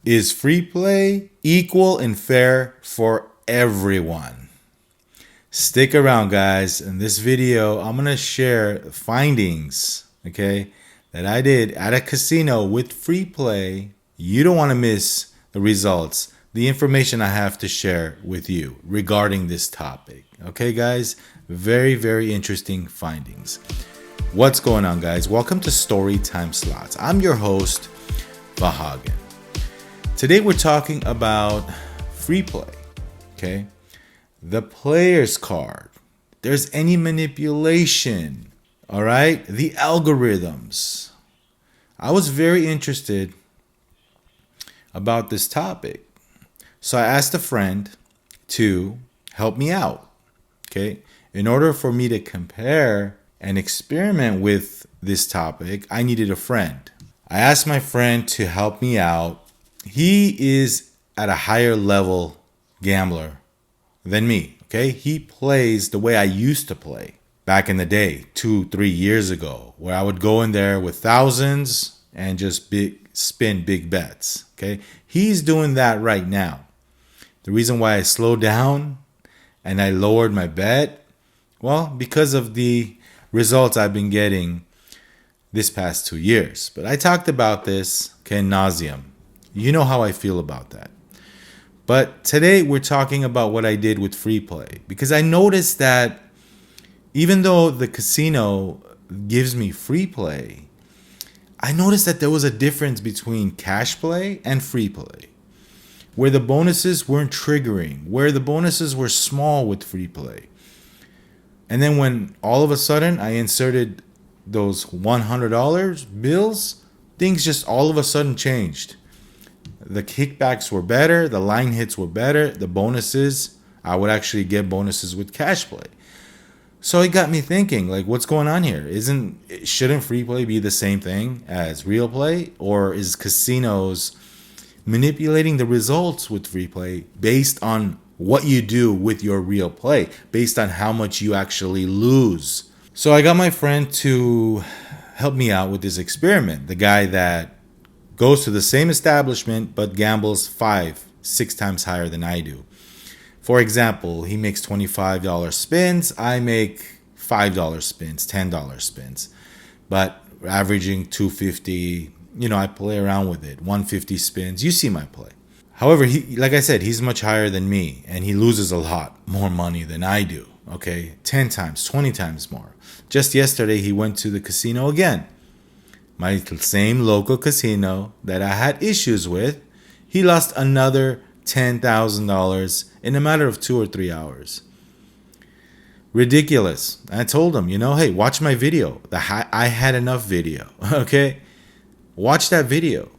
Is free play equal and fair for everyone? Stick around, guys. In this video, I'm going to share findings, okay, that I did at a casino with free play. You don't want to miss the results, the information I have to share with you regarding this topic. Okay, guys? Very, very interesting findings. What's going on, guys? Welcome to Storytime Slots. I'm your host, Vahagan. Today we're talking about free play, okay? The player's card. There's any manipulation, all right? The algorithms. I was very interested about this topic. So I asked a friend to help me out, okay? In order for me to compare and experiment with this topic, I needed a friend. I asked my friend to help me out. He is at a higher level gambler than me, okay? He plays the way I used to play back in the day, 2-3 years ago, where I would go in there with thousands and just spin big bets, okay? He's doing that right now. The reason why I slowed down and I lowered my bet, well, because of the results I've been getting this past 2 years. But I talked about this, okay, nauseum. You know how I feel about that. But today we're talking about what I did with free play, because I noticed that even though the casino gives me free play, I noticed that there was a difference between cash play and free play, where the bonuses weren't triggering, where the bonuses were small with free play. And then when all of a sudden I inserted those $100 bills, things just all of a sudden changed. The kickbacks were better, the line hits were better, the bonuses, I would actually get bonuses with cash play. So it got me thinking, like, what's going on here? Shouldn't free play be the same thing as real play? Or is casinos manipulating the results with free play based on what you do with your real play, based on how much you actually lose? So I got my friend to help me out with this experiment. The guy that goes to the same establishment but gambles 5-6 times higher than I do. For example, he makes $25 spins. I make $5 spins, $10 spins. But averaging $250, I play around with it. $150 spins. You see my play. However, like I said, he's much higher than me, and he loses a lot more money than I do. Okay, 10 times, 20 times more. Just yesterday, he went to the casino again. My same local casino that I had issues with. He lost another $10,000 in a matter of 2 or 3 hours. Ridiculous. I told him, hey, watch my video. I had enough video. Okay, watch that video.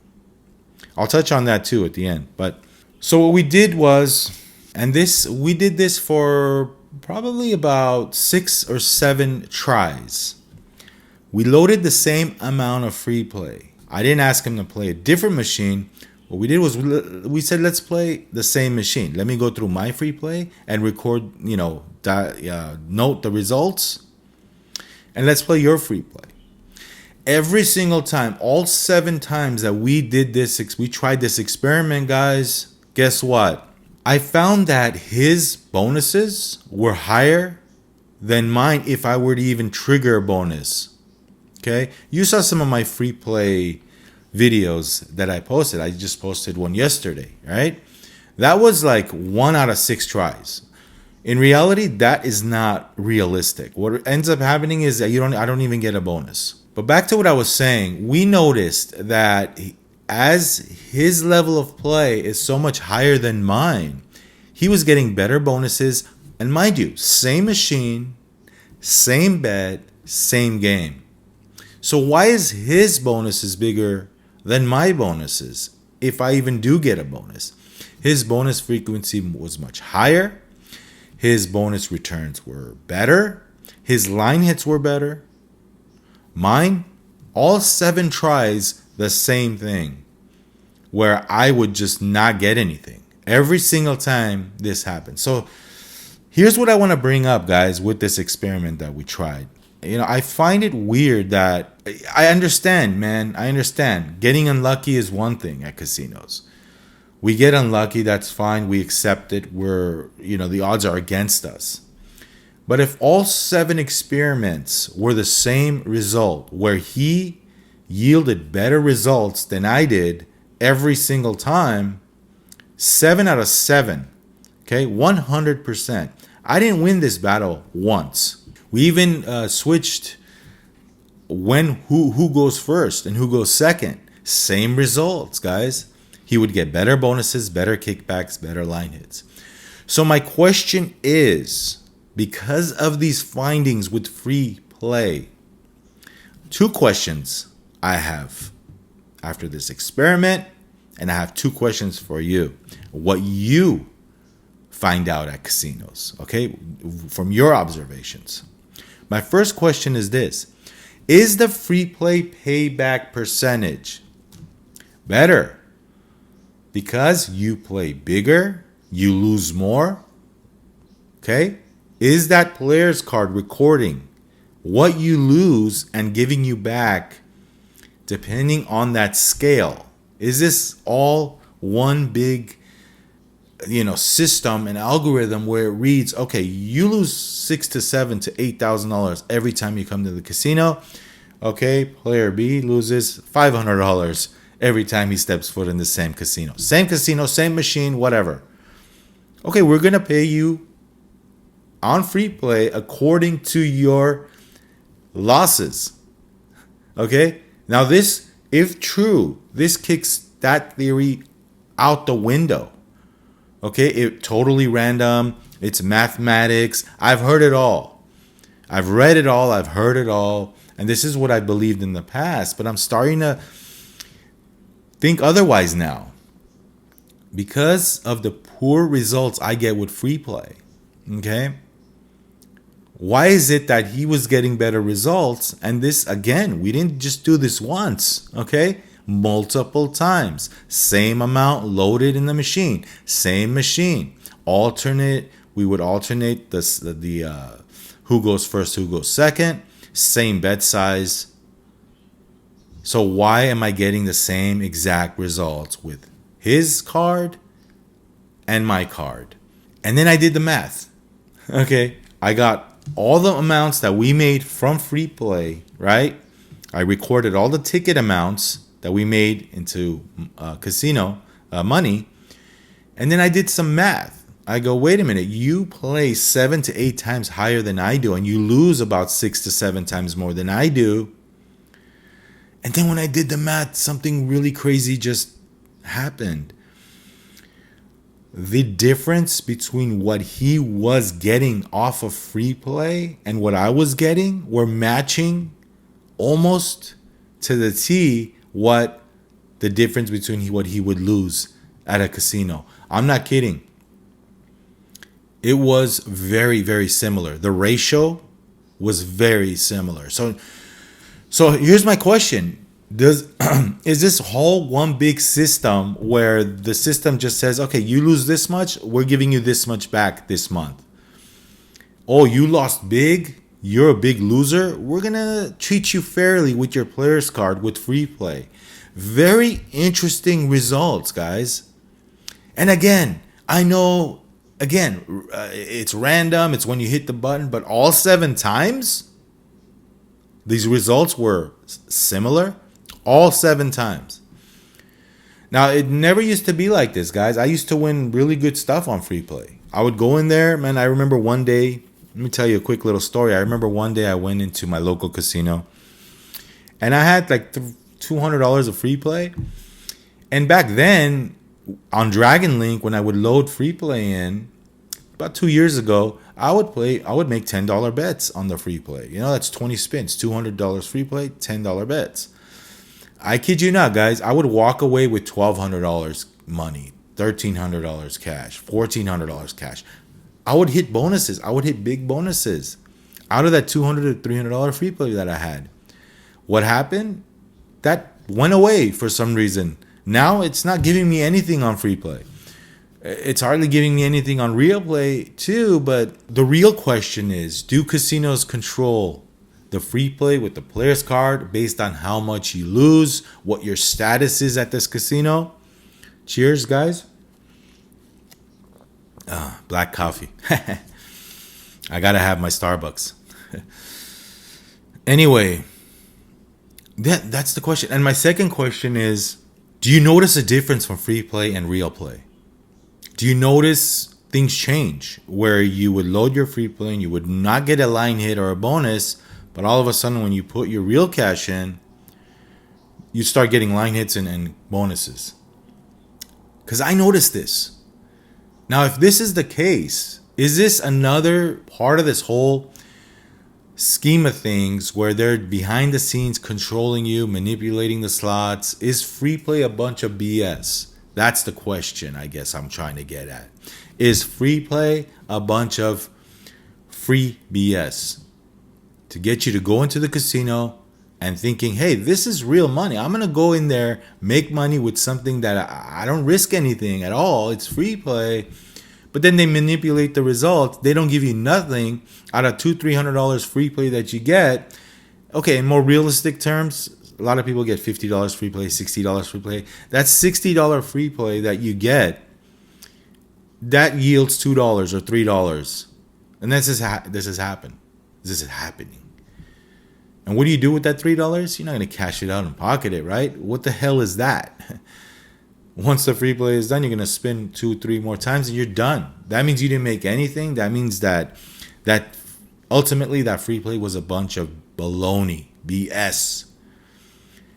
I'll touch on that too at the end. But so what we did was, we did this for probably about 6 or 7 tries. We loaded the same amount of free play. I didn't ask him to play a different machine. What we did was we said, let's play the same machine. Let me go through my free play and record, note the results. And let's play your free play. Every single time, all 7 times that we tried this experiment, guys, guess what? I found that his bonuses were higher than mine if I were to even trigger a bonus. Okay, you saw some of my free play videos that I posted. I just posted one yesterday, right? That was like 1 out of 6 tries. In reality, that is not realistic. What ends up happening is that I don't even get a bonus. But back to what I was saying, we noticed that as his level of play is so much higher than mine, he was getting better bonuses. And mind you, same machine, same bet, same game. So why is his bonuses bigger than my bonuses if I even do get a bonus? His bonus frequency was much higher. His bonus returns were better. His line hits were better. Mine, all 7 tries, the same thing, where I would just not get anything. Every single time this happened. So here's what I want to bring up, guys, with this experiment that we tried. I find it weird that I understand, man. I understand. Getting unlucky is one thing at casinos. We get unlucky, that's fine. We accept it. The odds are against us. But if all 7 experiments were the same result, where he yielded better results than I did every single time, 7 out of 7, okay, 100%. I didn't win this battle once. We even switched who goes first and who goes second. Same results, guys. He would get better bonuses, better kickbacks, better line hits. So my question is, because of these findings with free play, 2 questions I have after this experiment, and I have 2 questions for you. What you find out at casinos, okay, from your observations. My first question is this: is the free play payback percentage better because you play bigger, you lose more? Okay? Is that player's card recording what you lose and giving you back depending on that scale? Is this all one big system and algorithm where it reads, okay, you lose $6,000 to $7,000 to $8,000 every time you come to the casino. Okay, player B loses $500 every time he steps foot in the same casino, same machine, whatever. Okay, we're gonna pay you on free play according to your losses. Okay, now this, if true, this kicks that theory out the window. Okay, it's totally random. It's mathematics. I've heard it all. I've read it all. I've heard it all. And this is what I believed in the past. But I'm starting to think otherwise now, because of the poor results I get with free play. Okay, why is it that he was getting better results? And this, again, we didn't just do this once. Okay, multiple times. Same amount loaded in the machine. Same machine. We would alternate the who goes first, who goes second. Same bet size. So why am I getting the same exact results with his card and my card? And then I did the math. Okay, I got all the amounts that we made from free play, right? I recorded all the ticket amounts that we made into casino money. And then I did some math. I go, wait a minute, you play 7 to 8 times higher than I do, and you lose about 6 to 7 times more than I do. And then when I did the math, something really crazy just happened. The difference between what he was getting off of free play and what I was getting were matching almost to the T what the difference between what he would lose at a casino. I'm not kidding. It was very, very similar. The ratio was very similar. So here's my question. Is this whole one big system where the system just says, okay, you lose this much, we're giving you this much back this month? Oh, you lost big? You're a big loser? We're going to treat you fairly with your player's card with free play. Very interesting results, guys. And again, I know, it's random. It's when you hit the button. But all 7 times, these results were similar. All 7 times. Now, it never used to be like this, guys. I used to win really good stuff on free play. I would go in there, man. I remember one day, let me tell you a quick little story. I remember one day I went into my local casino, and I had like $200 of free play. And back then, on Dragon Link, when I would load free play in, about 2 years ago, I would make $10 bets on the free play. That's 20 spins, $200 free play, $10 bets. I kid you not, guys. I would walk away with $1,200 money, $1,300 cash, $1,400 cash. I would hit bonuses. I would hit big bonuses out of that $200 to $300 free play that I had. What happened? That went away for some reason. Now it's not giving me anything on free play. It's hardly giving me anything on real play too. But the real question is, do casinos control the free play with the player's card based on how much you lose, what your status is at this casino? Cheers, guys. Black coffee. I gotta have my Starbucks. Anyway, that's the question. And my second question is, do you notice a difference from free play and real play? Do you notice things change where you would load your free play and you would not get a line hit or a bonus, but all of a sudden when you put your real cash in, you start getting line hits and bonuses? Because I noticed this. Now, if this is the case, is this another part of this whole scheme of things where they're behind the scenes controlling you, manipulating the slots? Is free play a bunch of BS? That's the question I guess I'm trying to get at. Is free play a bunch of free BS to get you to go into the casino and thinking, hey, this is real money. I'm going to go in there, make money with something that I don't risk anything at all. It's free play. But then they manipulate the results. They don't give you nothing out of $200-$300 free play that you get. Okay, in more realistic terms, a lot of people get $50 free play, $60 free play. That's $60 free play that you get. That yields $2 or $3. And this is happening. This is happening. And what do you do with that $3? You're not going to cash it out and pocket it, right? What the hell is that? Once the free play is done, you're going to spin 2-3 more times and you're done. That means you didn't make anything. That means that ultimately that free play was a bunch of baloney, BS.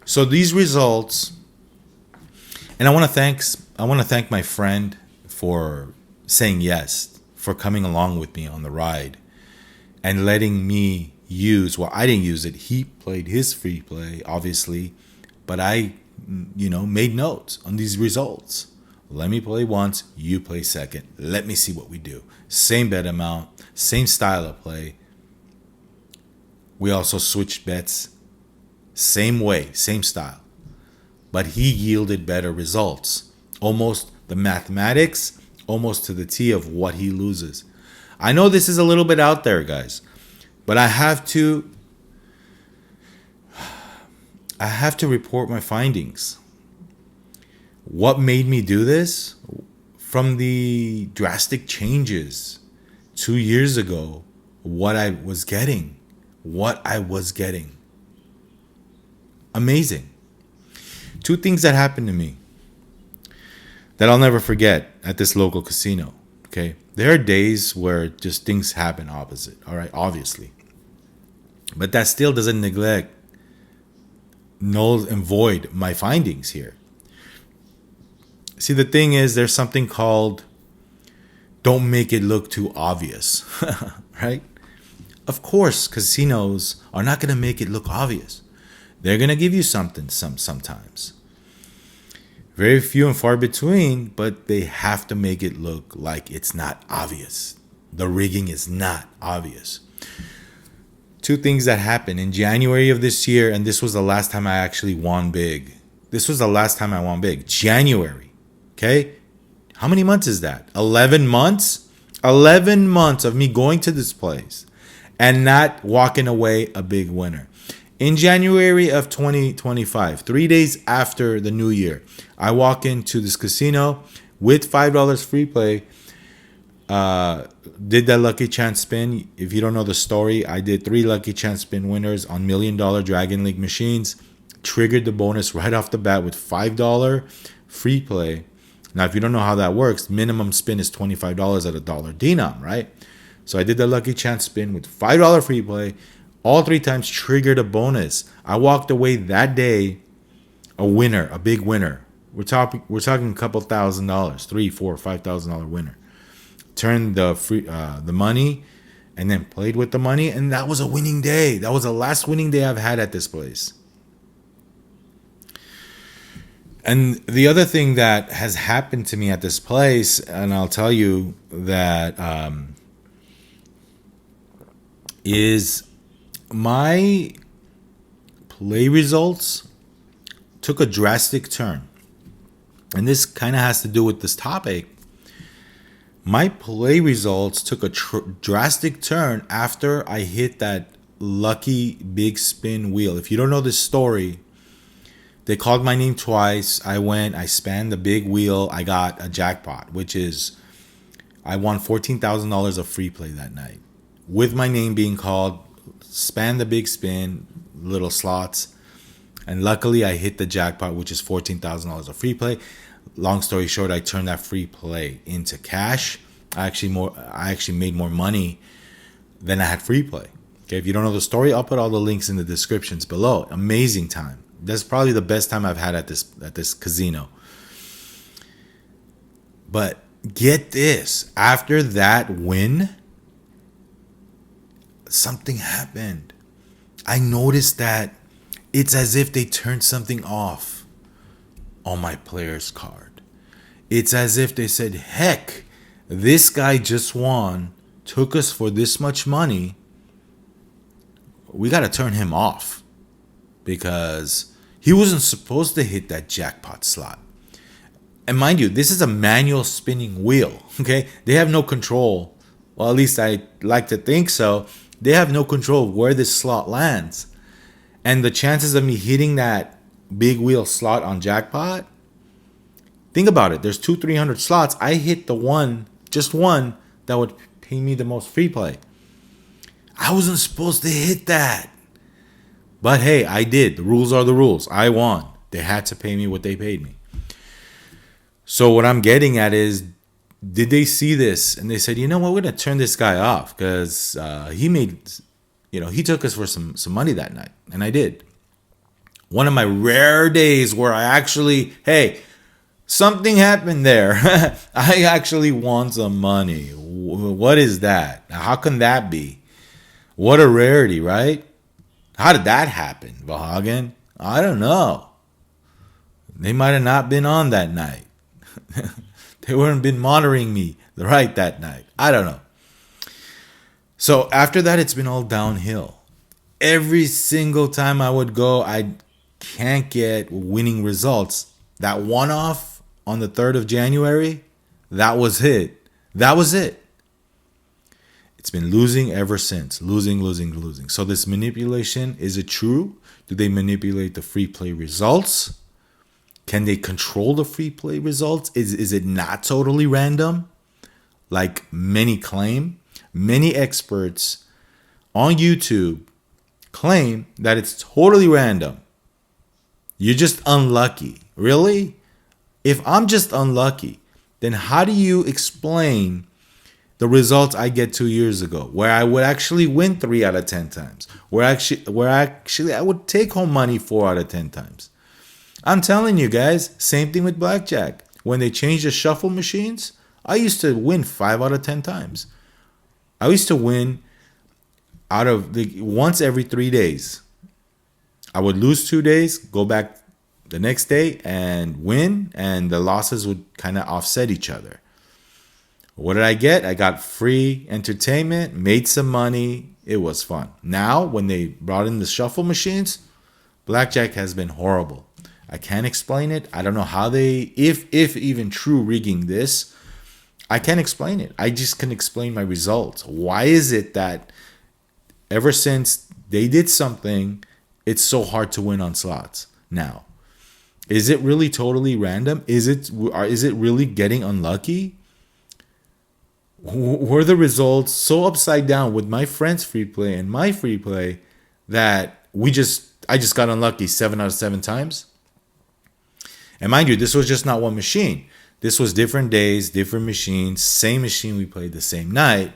So these results, and I want to thank my friend for saying yes, for coming along with me on the ride and letting me use, well, I didn't use it. He played his free play, obviously, but I, made notes on these results. Let me play once, you play second. Let me see what we do. Same bet amount, same style of play. We also switched bets, same way, same style. But he yielded better results. Almost the mathematics, almost to the T of what he loses. I know this is a little bit out there, guys. But I have to report my findings. What made me do this? From the drastic changes 2 years ago, what I was getting. Amazing. 2 things that happened to me that I'll never forget at this local casino. Okay, there are days where just things happen opposite, all right, obviously. But that still doesn't null and void my findings here. See, the thing is, there's something called don't make it look too obvious, right? Of course, casinos are not going to make it look obvious. They're going to give you something sometimes. Very few and far between, but they have to make it look like it's not obvious. The rigging is not obvious. 2 things that happened in January of this year, and this was the last time I actually won big. January. Okay? How many months is that? 11 months? 11 months of me going to this place and not walking away a big winner. In January of 2025, 3 days after the new year, I walk into this casino with $5 free play. Did that lucky chance spin. If you don't know the story, I did 3 lucky chance spin winners on $1 Million Dragon League machines. Triggered the bonus right off the bat with $5 free play. Now, if you don't know how that works, minimum spin is $25 at $1 denom, right? So I did the lucky chance spin with $5 free play. All 3 times triggered a bonus. I walked away that day a winner, a big winner. We're talking a couple $1,000, $3,000, $4,000, $5,000 winner. Turned the money and then played with the money, and that was a winning day. That was the last winning day I've had at this place. And the other thing that has happened to me at this place, and I'll tell you that is my play results took a drastic turn. And this kind of has to do with this topic. My play results took a drastic turn after I hit that lucky big spin wheel. If you don't know this story, they called my name twice. I went, I spun the big wheel. I got a jackpot, which is I won $14,000 of free play that night with my name being called, span the big spin, little slots. And luckily I hit the jackpot, which is $14,000 of free play. Long story short, I turned that free play into cash. I actually made more money than I had free play. Okay, if you don't know the story, I'll put all the links in the descriptions below. Amazing time. That's probably the best time I've had at this casino. But get this, after that win, something happened. I noticed that it's as if they turned something off on my player's card. It's as if they said, heck, this guy just won, took us for this much money. We got to turn him off because he wasn't supposed to hit that jackpot slot. And mind you, this is a manual spinning wheel, okay? They have no control. Well, at least I like to think so. They have no control of where this slot lands. And the chances of me hitting that big wheel slot on jackpot, think about it. There's 200-300 slots. I hit the one, just one, that would pay me the most free play. I wasn't supposed to hit that. But hey, I did. The rules are the rules. I won. They had to pay me what they paid me. So what I'm getting at is, did they see this? And they said, you know what, we're going to turn this guy off because he took us for some money that night. And I did. One of my rare days where I actually, hey, something happened there. I actually won some money. What is that? How can that be? What a rarity, right? How did that happen, Vahagan? I don't know. They might have not been on that night. They weren't been monitoring me right that night. I don't know. So after that, it's been all downhill. Every single time I would go, I can't get winning results. That one-off on the 3rd of January, that was it. That was it. It's been losing ever since. Losing. So this manipulation, is it true? Do they manipulate the free play results? Can they control the free play results? Is it not totally random? Like many claim. Many experts on YouTube claim that it's totally random. You're just unlucky. Really? If I'm just unlucky, then how do you explain the results I get 2 years ago, where I would actually win 3 out of 10 times, where I would take home money 4 out of 10 times? I'm telling you guys, same thing with blackjack. When they changed the shuffle machines, I used to win 5 out of 10 times. I used to win once every 3 days. I would lose 2 days, go back the next day and win, and the losses would kind of offset each other. What did I get? I got free entertainment, made some money. It was fun. Now, when they brought in the shuffle machines, blackjack has been horrible. I can't explain it. I don't know how they, if even true rigging this, I can't explain it. I just can explain my results. Why is it that ever since they did something, it's so hard to win on slots now? Is it really totally random? Is it really getting unlucky? Were the results so upside down with my friend's free play and my free play that I just got unlucky 7 out of 7 times? And mind you, this was just not one machine. This was different days, different machines, same machine we played the same night.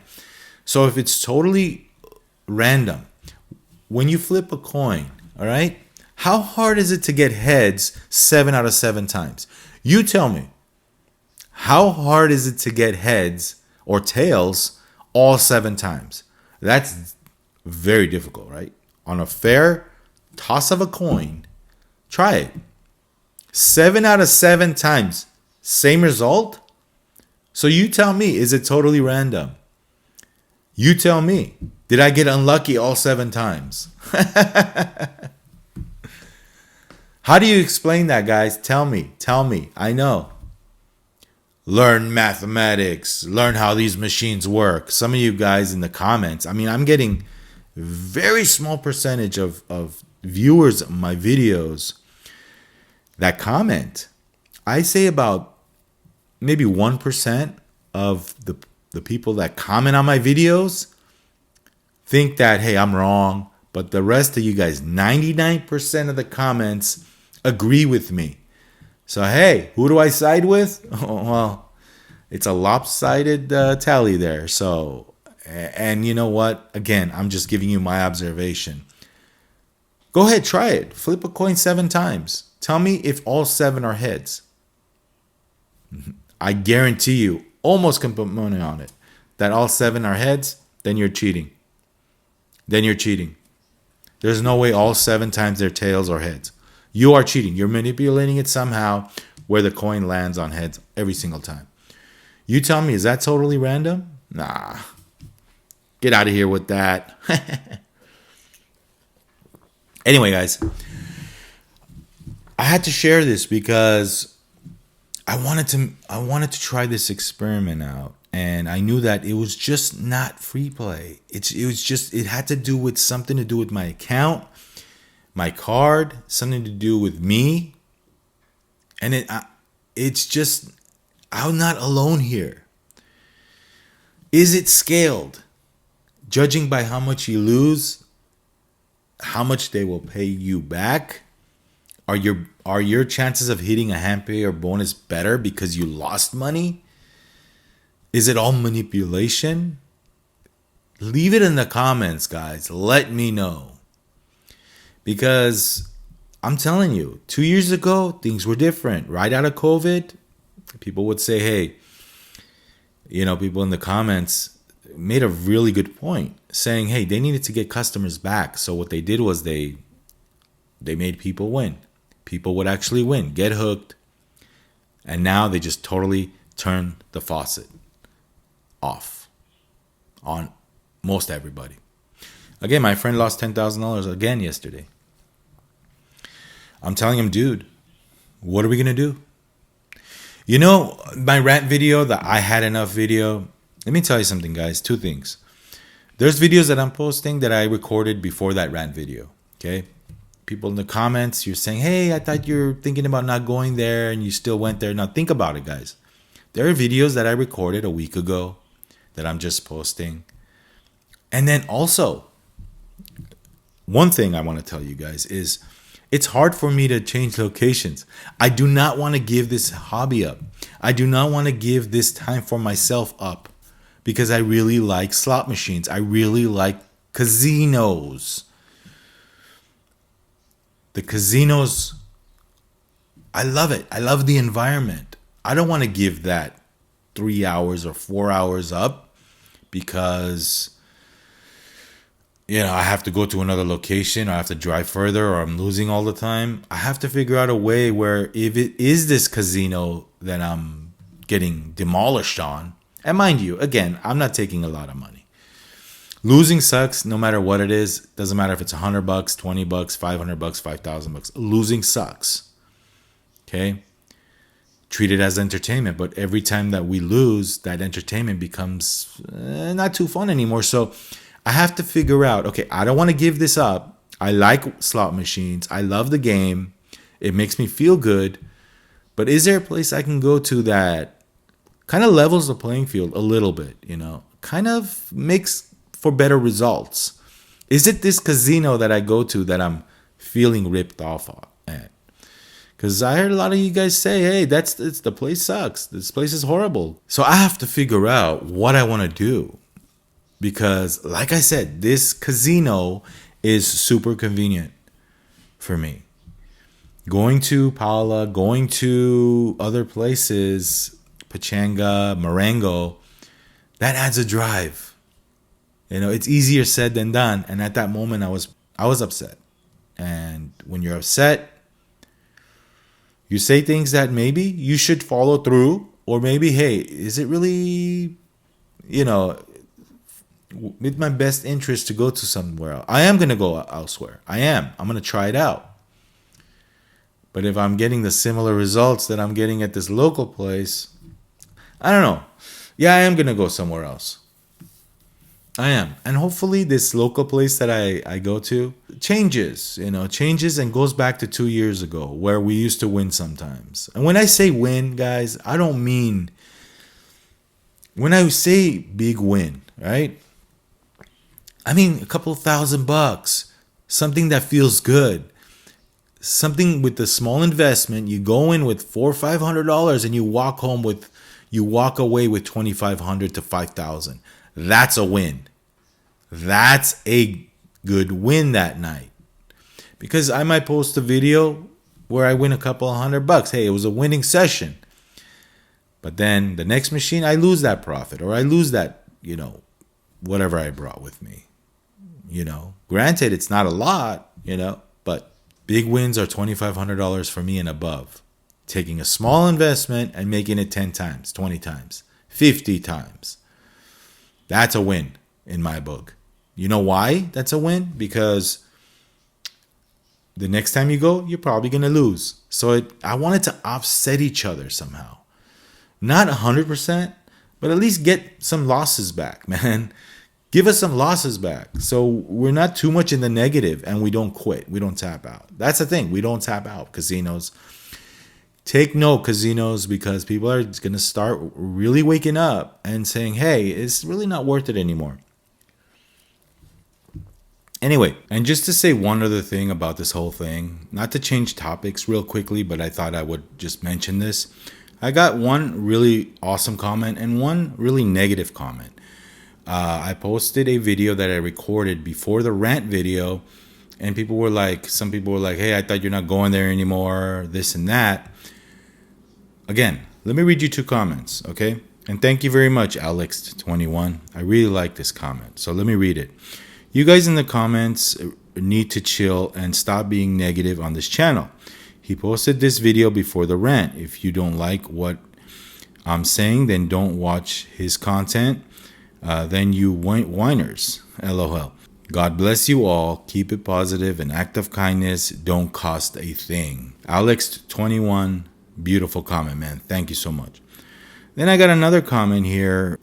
So if it's totally random, when you flip a coin, all right, how hard is it to get heads 7 out of 7 times? You tell me. How hard is it to get heads or tails all 7 times? That's very difficult, right? On a fair toss of a coin, try it. 7 out of 7 times, same result? So you tell me, is it totally random? You tell me, did I get unlucky all 7 times? How do you explain that, guys? Tell me. I know. Learn mathematics. Learn how these machines work. Some of you guys in the comments, I'm getting very small percentage of viewers of my videos that comment. I say about maybe 1% of the the people that comment on my videos think that, hey, I'm wrong. But the rest of you guys, 99% of the comments agree with me. So, hey, who do I side with? Well, it's a lopsided tally there. So, and you know what? Again, I'm just giving you my observation. Go ahead, try it. Flip a coin 7 times. Tell me if all 7 are heads. I guarantee you, almost can put money on it, that all 7 are heads, then you're cheating. Then you're cheating. There's no way all 7 times they're tails or heads. You are cheating. You're manipulating it somehow where the coin lands on heads every single time. You tell me, is that totally random? Nah. Get out of here with that. Anyway, guys, I had to share this because I wanted to try this experiment out, and I knew that it was just not free play. It had to do with something to do with my account, my card, something to do with me, and it's just, I'm not alone here. Is it scaled? Judging by how much you lose, how much they will pay you back? Are your chances of hitting a hand pay or bonus better because you lost money? Is it all manipulation? Leave it in the comments, guys. Let me know. Because I'm telling you, 2 years ago, things were different. Right out of COVID, people would say, hey, people in the comments made a really good point, saying, hey, they needed to get customers back. So what they did was they made people win. People would actually win, get hooked. And now they just totally turn the faucet off on most everybody. Again, my friend lost $10,000 again yesterday. I'm telling him, dude, what are we going to do? My rant video, the I had enough video. Let me tell you something, guys. 2 things. There's videos that I'm posting that I recorded before that rant video. Okay. People in the comments, you're saying, hey, I thought you're thinking about not going there and you still went there. Now think about it, guys. There are videos that I recorded a week ago that I'm just posting. And then also, one thing I want to tell you guys is it's hard for me to change locations. I do not want to give this hobby up. I do not want to give this time for myself up because I really like slot machines. I really like casinos. The casinos, I love it. I love the environment. I don't want to give that 3 hours or 4 hours up because, I have to go to another location, or I have to drive further, or I'm losing all the time. I have to figure out a way where if it is this casino that I'm getting demolished on, and mind you, again, I'm not taking a lot of money. Losing sucks no matter what it is. Doesn't matter if it's $100, $20, $500, $5,000. Losing sucks. Okay? Treat it as entertainment. But every time that we lose, that entertainment becomes not too fun anymore. So I have to figure out, okay, I don't want to give this up. I like slot machines. I love the game. It makes me feel good. But is there a place I can go to that kind of levels the playing field a little bit, kind of makes for better results? Is it this casino that I go to that I'm feeling ripped off at? Because I heard a lot of you guys say, hey, the place sucks. This place is horrible. So I have to figure out what I want to do. Because like I said, this casino is super convenient for me. Going to Paula, going to other places, Pachanga, Marengo, that adds a drive. It's easier said than done. And at that moment, I was upset. And when you're upset, you say things that maybe you should follow through. Or maybe, hey, is it really, with my best interest to go to somewhere else? I am going to go elsewhere. I'm going to try it out. But if I'm getting the similar results that I'm getting at this local place, I don't know. Yeah, I am going to go somewhere else. I am. And hopefully this local place that I go to changes and goes back to 2 years ago where we used to win sometimes. And when I say win, guys, I don't mean When I say big win, right? I mean a couple $1,000, something that feels good, something with a small investment. You go in with $400 or $500 and you walk away with $2,500 to $5,000. That's a win. That's a good win that night. Because I might post a video where I win a couple $100. Hey, it was a winning session. But then the next machine, I lose that profit, or I lose that, whatever I brought with me. Granted, it's not a lot, but big wins are $2,500 for me and above. Taking a small investment and making it 10 times, 20 times, 50 times. That's a win in my book. You know why that's a win? Because the next time you go, you're probably going to lose. So I wanted to offset each other somehow. Not 100%, but at least get some losses back, man. Give us some losses back. So we're not too much in the negative and we don't quit. We don't tap out. That's the thing. We don't tap out. Casinos. Take note, casinos, because people are going to start really waking up and saying, hey, it's really not worth it anymore. Anyway, and just to say one other thing about this whole thing, not to change topics real quickly, but I thought I would just mention this. I got one really awesome comment and one really negative comment. I posted a video that I recorded before the rant video, and some people were like, hey, I thought you're not going there anymore, this and that. Again, let me read you 2 comments, okay? And thank you very much, Alex21. I really like this comment, so let me read it. You guys in the comments need to chill and stop being negative on this channel. He posted this video before the rant. If you don't like what I'm saying, then don't watch his content. Then you whiners. LOL. God bless you all. Keep it positive. An act of kindness don't cost a thing. Alex21, beautiful comment, man. Thank you so much. Then I got another comment here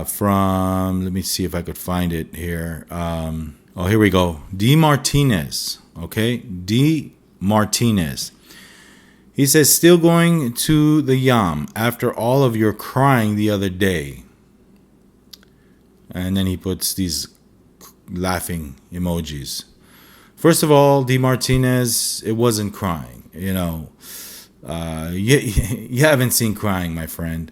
from, let me see if I could find it here. Here we go. D. Martinez. Okay. D. Martinez. He says, still going to the yam after all of your crying the other day. And then he puts these laughing emojis. First of all, D. Martinez, it wasn't crying. You haven't seen crying, my friend.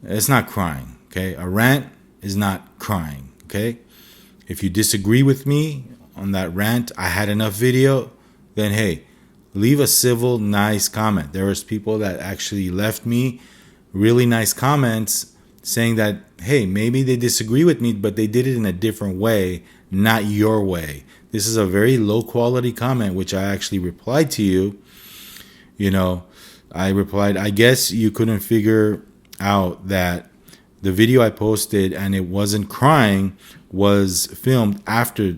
It's not crying, okay? A rant is not crying, okay? If you disagree with me on that rant, I had enough video, then hey, leave a civil, nice comment. There was people that actually left me really nice comments saying that, hey, maybe they disagree with me, but they did it in a different way, not your way. This is a very low quality comment, which I actually replied to you. I replied, I guess you couldn't figure out that the video I posted and it wasn't crying was filmed after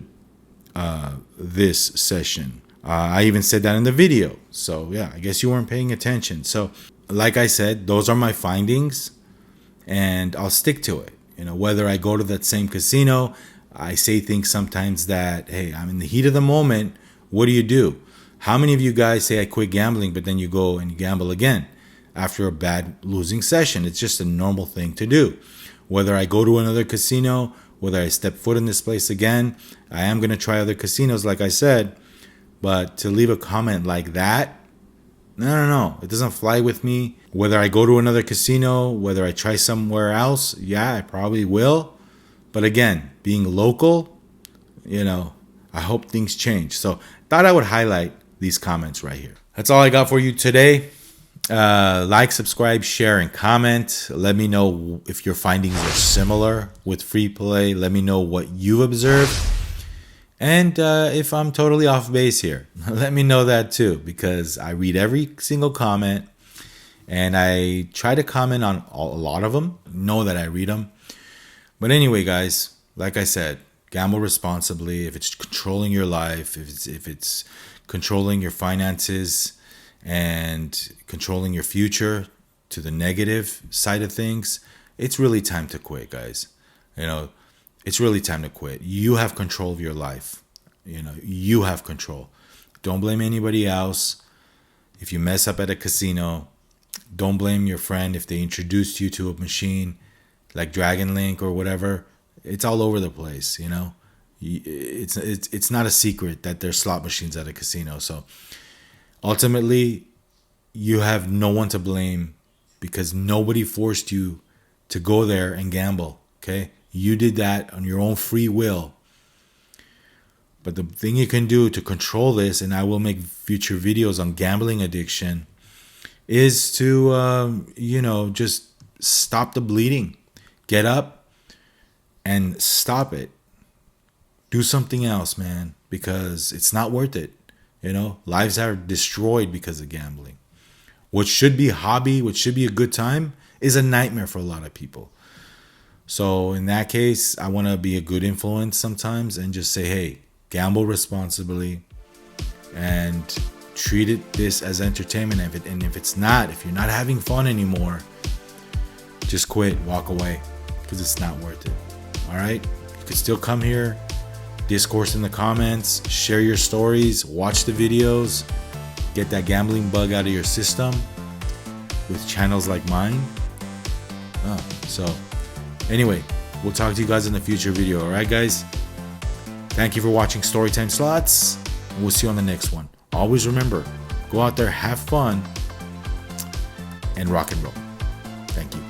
this session. I even said that in the video. So yeah, I guess you weren't paying attention. So like I said, those are my findings and I'll stick to it. Whether I go to that same casino, I say things sometimes that, hey, I'm in the heat of the moment. What do? How many of you guys say I quit gambling, but then you go and gamble again after a bad losing session? It's just a normal thing to do. Whether I go to another casino, whether I step foot in this place again, I am going to try other casinos, like I said. But to leave a comment like that, no. It doesn't fly with me. Whether I go to another casino, whether I try somewhere else, yeah, I probably will. But again, being local, I hope things change. So thought I would highlight these comments right here. That's all I got for you today. Like, subscribe, share, and comment. Let me know if your findings are similar with free play. Let me know what you've observed. And if I'm totally off base here, let me know that too, because I read every single comment and I try to comment on a lot of them. Know that I read them. But anyway, guys, like I said, gamble responsibly. If it's controlling your life, if it's controlling your finances and controlling your future to the negative side of things, it's really time to quit, guys. It's really time to quit. You have control of your life. You have control. Don't blame anybody else. If you mess up at a casino, don't blame your friend if they introduced you to a machine. like Dragon Link or whatever, it's all over the place, you know. It's not a secret that there's slot machines at a casino. So ultimately, you have no one to blame because nobody forced you to go there and gamble. Okay, you did that on your own free will. But the thing you can do to control this, and I will make future videos on gambling addiction, is to just stop the bleeding. Get up and stop it. Do something else, man, because it's not worth it. You know, lives are destroyed because of gambling. What should be a hobby, what should be a good time, is a nightmare for a lot of people. So in that case, I want to be a good influence sometimes and just say, hey, gamble responsibly and treat this as entertainment. And if it's not, if you're not having fun anymore, just quit, walk away, because it's not worth it. All right? You can still come here, discourse in the comments, share your stories, watch the videos, get that gambling bug out of your system with channels like mine. So anyway, we'll talk to you guys in the future video. All right, guys? Thank you for watching Storytime Slots, and we'll see you on the next one. Always remember, go out there, have fun, and rock and roll. Thank you.